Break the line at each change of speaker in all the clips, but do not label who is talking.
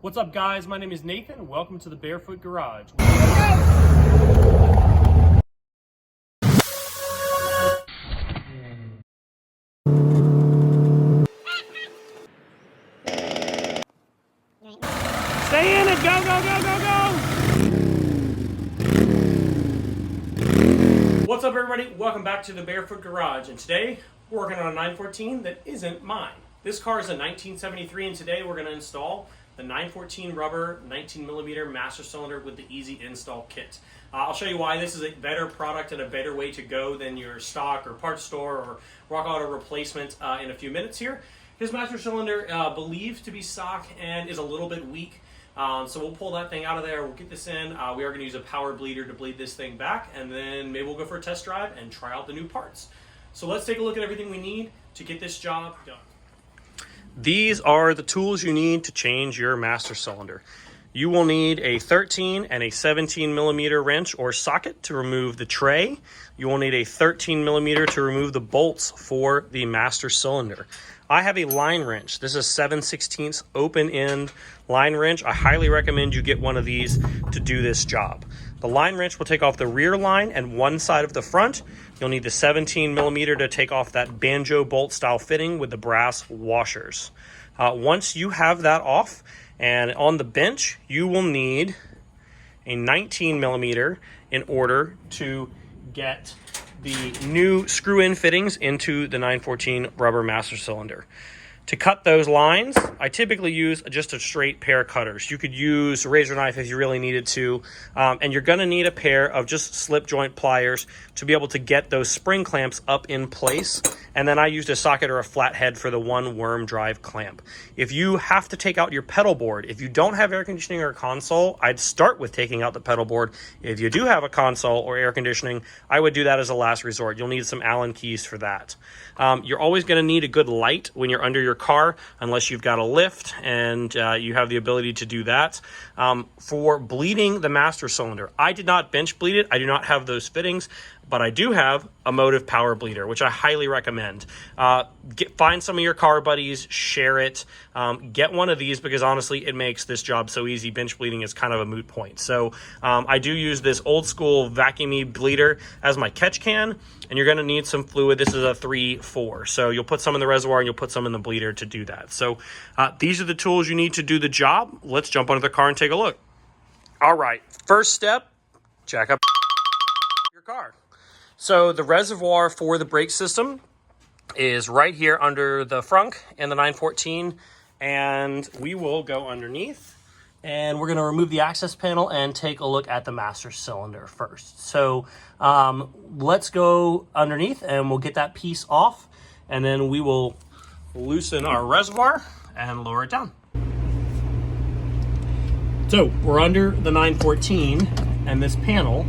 What's up, guys? My name is Nathan. Welcome to the Barefoot Garage. Stay in it! Go, go, go, go, go! What's up, everybody? Welcome back to the Barefoot Garage. And today, we're working on a 914 that isn't mine. This car is a 1973, and today we're going to install the 914 rubber 19mm master cylinder with the easy install kit. I'll show you why this is a better product and a better way to go than your stock or parts store or rock auto replacement in a few minutes here. His master cylinder believed to be stock and is a little bit weak. So we'll pull that thing out of there, we'll get this in. We are going to use a power bleeder to bleed this thing back, and then maybe we'll go for a test drive and try out the new parts. So let's take a look at everything we need to get this job done. These are the tools you need to change your master cylinder. You will need a 13 and a 17mm wrench or socket to remove the tray. You will need a 13mm to remove the bolts for the master cylinder. I have a line wrench. This is a 7/16 open end line wrench. I highly recommend you get one of these to do this job. The line wrench will take off the rear line and one side of the front. You'll need the 17mm to take off that banjo bolt style fitting with the brass washers. Once you have that off and on the bench, you will need a 19mm in order to get the new screw-in fittings into the 914 rubber master cylinder. To cut those lines, I typically use just a straight pair of cutters. You could use a razor knife if you really needed to, and you're going to need a pair of just slip joint pliers to be able to get those spring clamps up in place. And then I used a socket or a flathead for the one worm drive clamp. If you have to take out your pedal board, if you don't have air conditioning or a console, I'd start with taking out the pedal board. If you do have a console or air conditioning, I would do that as a last resort. You'll need some Allen keys for that. You're always going to need a good light when you're under your car, unless you've got a lift and you have the ability to do that. For bleeding the master cylinder, I did not bench bleed it. I do not have those fittings, but I do have a motive power bleeder, which I highly recommend. Find some of your car buddies, share it, get one of these, because honestly, it makes this job so easy. Bench bleeding is kind of a moot point. So I do use this old school vacuumy bleeder as my catch can, and you're gonna need some fluid. This is a 3-4. So you'll put some in the reservoir and you'll put some in the bleeder to do that. So these are the tools you need to do the job. Let's jump under the car and take a look. All right, first step, jack up your car. So the reservoir for the brake system is right here under the frunk in the 914, and we will go underneath and we're going to remove the access panel and take a look at the master cylinder first. So let's go underneath and we'll get that piece off, and then we will loosen our reservoir and lower it down. So we're under the 914, and this panel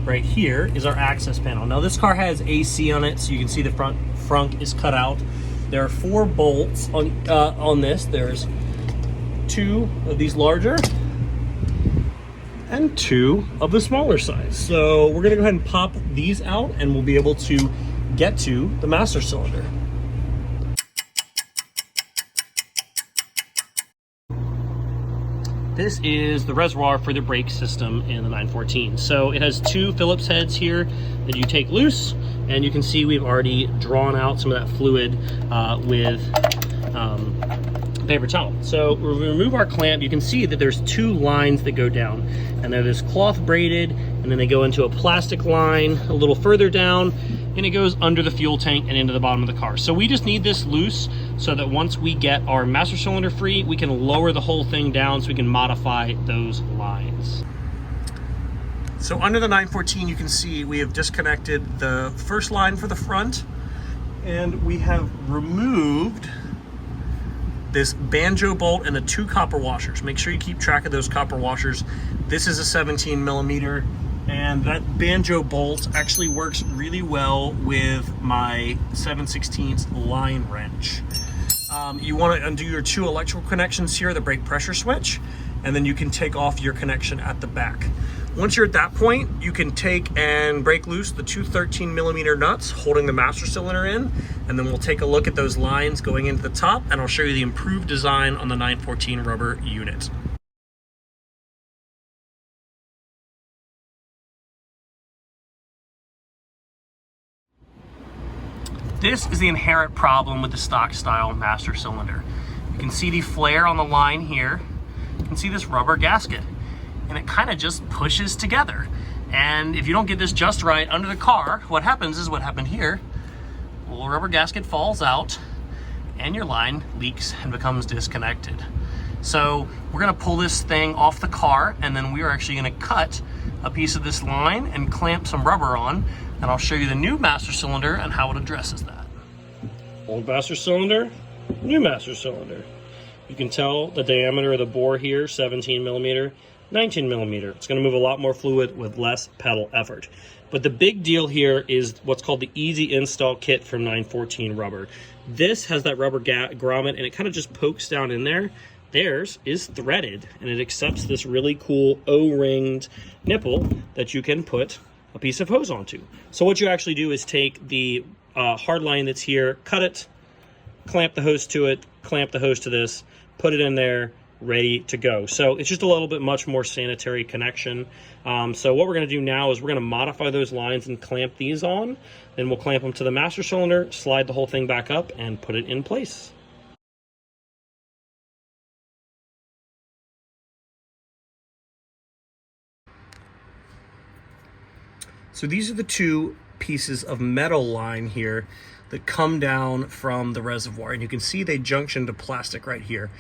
right here is our access panel. Now this car has AC on it, so you can see the frunk is cut out. There are 4 bolts on this. There's 2 of these larger and 2 of the smaller size. So we're gonna go ahead and pop these out, and we'll be able to get to the master cylinder. This is the reservoir for the brake system in the 914. So it has 2 Phillips heads here that you take loose, and you can see we've already drawn out some of that fluid with paper towel. So when we remove our clamp, you can see that there's 2 lines that go down, and they're this cloth braided, and then they go into a plastic line a little further down, and it goes under the fuel tank and into the bottom of the car. So we just need this loose so that once we get our master cylinder free, we can lower the whole thing down so we can modify those lines. So under the 914, you can see we have disconnected the first line for the front, and we have removed this banjo bolt and the 2 copper washers. Make sure you keep track of those copper washers. This is a 17mm, and that banjo bolt actually works really well with my 7/16 line wrench. You want to undo your 2 electrical connections here, the brake pressure switch, and then you can take off your connection at the back. Once you're at that point, you can take and break loose the 2 13mm nuts holding the master cylinder in, and then we'll take a look at those lines going into the top, and I'll show you the improved design on the 914 rubber unit. This is the inherent problem with the stock style master cylinder. You can see the flare on the line here. You can see this rubber gasket, and it kind of just pushes together. And if you don't get this just right under the car, what happens is what happened here. A little rubber gasket falls out and your line leaks and becomes disconnected. So we're gonna pull this thing off the car, and then we are actually gonna cut a piece of this line and clamp some rubber on, and I'll show you the new master cylinder and how it addresses that. Old master cylinder, new master cylinder. You can tell the diameter of the bore here, 17 millimeter, 19 millimeter. It's gonna move a lot more fluid with less pedal effort. But the big deal here is what's called the Easy Install Kit from 914 Rubber. This has that rubber grommet, and it kind of just pokes down in there. Theirs is threaded, and it accepts this really cool O-ringed nipple that you can put a piece of hose onto. So what you actually do is take the hard line that's here, cut it, clamp the hose to it, clamp the hose to this, put it in there, ready to go. So it's just a little bit much more sanitary connection. So what we're going to do now is we're going to modify those lines and clamp these on. Then we'll clamp them to the master cylinder, slide the whole thing back up, and put it in place. So these are the two pieces of metal line here that come down from the reservoir, and you can see they junction to plastic right here.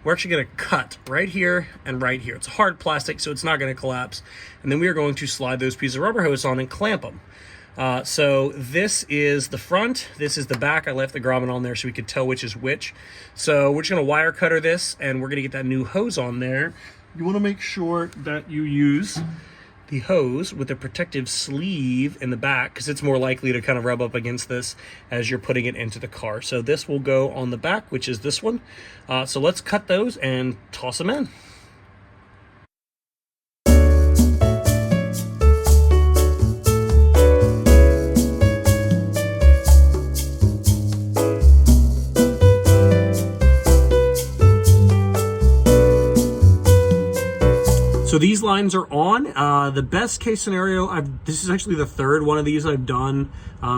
We're actually going to cut right here and right here. It's hard plastic, so it's not going to collapse. And then we are going to slide those pieces of rubber hose on and clamp them. So this is the front, this is the back. I left the grommet on there so we could tell which is which. So we're just going to wire cutter this, and we're going to get that new hose on there. You want to make sure that you use the hose with a protective sleeve in the back, because it's more likely to kind of rub up against this as you're putting it into the car. So this will go on the back, which is this one. So let's cut those and toss them in. So these lines are on. The best case scenario, this is actually the third one of these I've done.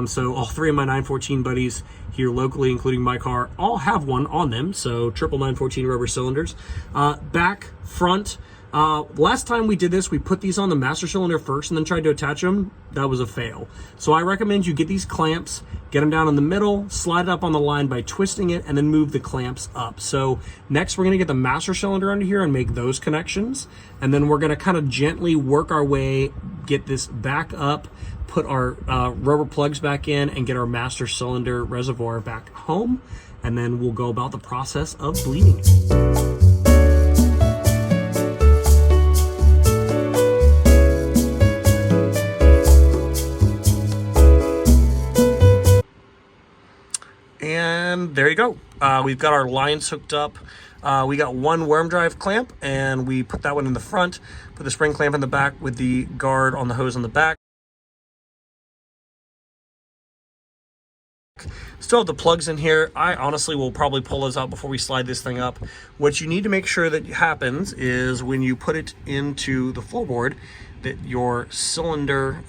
So all three of my 914 buddies here locally, including my car, all have one on them. So triple 914 rubber cylinders. Back, front. Last time we did this, we put these on the master cylinder first and then tried to attach them. That was a fail. So I recommend you get these clamps, get them down in the middle, slide it up on the line by twisting it, and then move the clamps up. So next we're gonna get the master cylinder under here and make those connections. And then we're gonna kind of gently work our way, get this back up, put our rubber plugs back in, and get our master cylinder reservoir back home. And then we'll go about the process of bleeding it. And there you go. We've got our lines hooked up. We got one worm drive clamp, and we put that one in the front, put the spring clamp in the back with the guard on the hose on the back. Still have the plugs in here. I honestly will probably pull those out before we slide this thing up. What you need to make sure that happens is when you put it into the floorboard, that your cylinder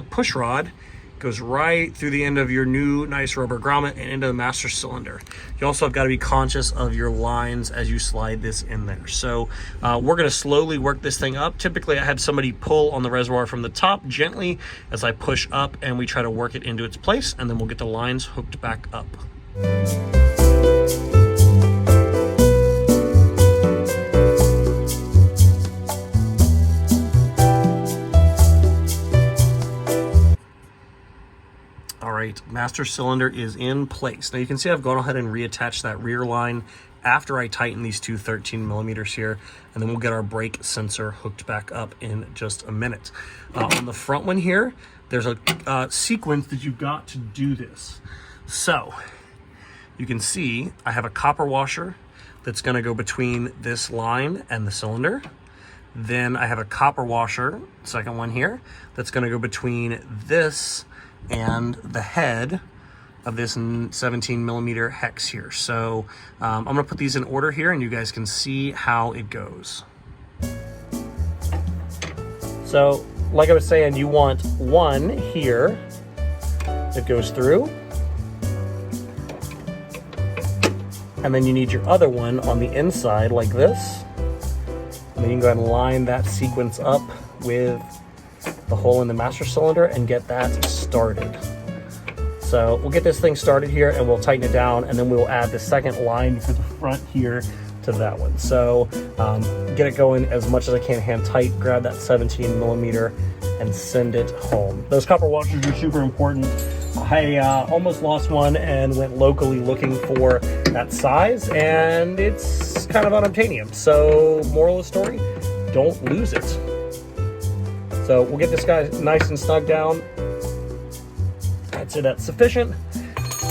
push rod goes right through the end of your new nice rubber grommet and into the master cylinder. You also have got to be conscious of your lines as you slide this in there. So we're going to slowly work this thing up. Typically I have somebody pull on the reservoir from the top gently as I push up, and we try to work it into its place, and then we'll get the lines hooked back up. Master cylinder is in place. Now you can see I've gone ahead and reattached that rear line after I tighten these two 13 millimeters here, and then we'll get our brake sensor hooked back up in just a minute. On the front one here, there's a sequence that you've got to do this. So you can see I have a copper washer that's going to go between this line and the cylinder. Then I have a copper washer, second one here, that's going to go between this and the head of this 17 millimeter hex here. So I'm gonna put these in order here, and you guys can see how it goes. So like I was saying, you want one here that goes through, And then you need your other one on the inside like this. And then you can go ahead and line that sequence up with the hole in the master cylinder and get that started. So we'll get this thing started here and we'll tighten it down, and then we'll add the second line for the front here to that one. So get it going as much as I can, hand tight, grab that 17 millimeter and send it home. Those copper washers are super important. I almost lost one and went locally looking for that size, and it's kind of unobtainium. So moral of the story, don't lose it. So we'll get this guy nice and snug down. I'd say that's sufficient.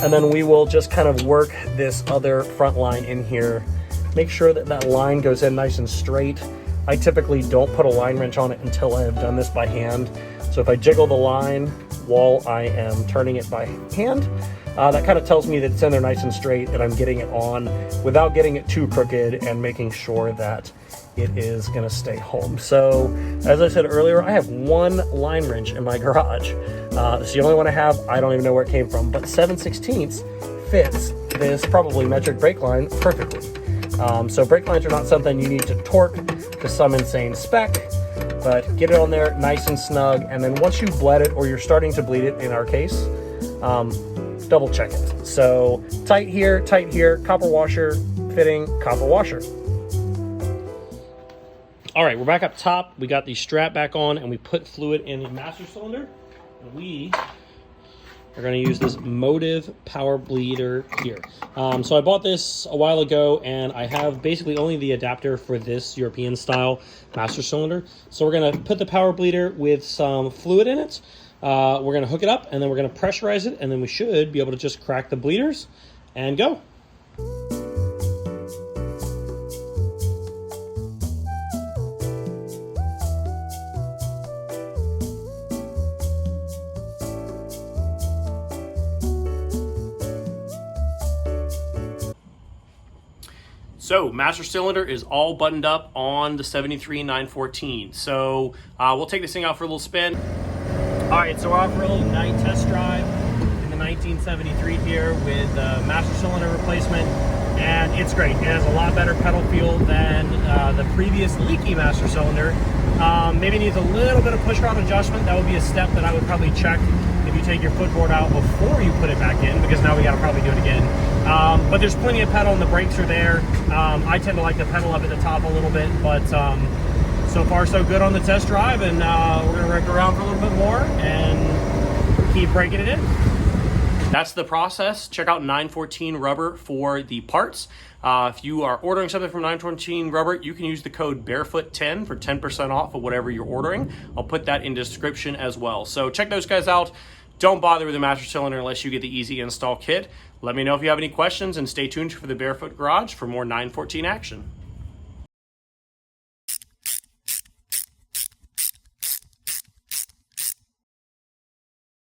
And then we will just kind of work this other front line in here. Make sure that that line goes in nice and straight. I typically don't put a line wrench on it until I have done this by hand. So if I jiggle the line while I am turning it by hand, that kind of tells me that it's in there nice and straight, that I'm getting it on without getting it too crooked, and making sure that it is going to stay home. So as I said earlier, I have one line wrench in my garage. It's the only one I have. I don't even know where it came from, but 7/16 fits this probably metric brake line perfectly. So brake lines are not something you need to torque to some insane spec, but get it on there nice and snug. And then once you've bled it, or you're starting to bleed it in our case, double check it. So tight here, copper washer fitting, copper washer. All right, we're back up top. We got the strap back on, and we put fluid in the master cylinder. And we are going to use this Motive power bleeder here. So I bought this a while ago, and I have basically only the adapter for this European style master cylinder. So we're going to put the power bleeder with some fluid in it. We're going to hook it up, and then we're going to pressurize it, and then we should be able to just crack the bleeders and go. So master cylinder is all buttoned up on the 73 914. So we'll take this thing out for a little spin. All right, so we're out for a little night test drive in the 1973 here with master cylinder replacement, and it's great. It has a lot better pedal feel than the previous leaky master cylinder. Maybe needs a little bit of push rod adjustment. That would be a step that I would probably check if you take your footboard out before you put it back in, because now we got to probably do it again. But there's plenty of pedal, and the brakes are there. I tend to like the pedal up at the top a little bit, but so far so good on the test drive, and we're gonna rip around for a little bit more and keep breaking it in. That's the process. Check out 914 Rubber for the parts. If you are ordering something from 914 Rubber, you can use the code BAREFOOT10 for 10% off of whatever you're ordering. I'll put that in the description as well. So check those guys out. Don't bother with the master cylinder unless you get the easy install kit. Let me know if you have any questions, and stay tuned for the Barefoot Garage for more 914 action.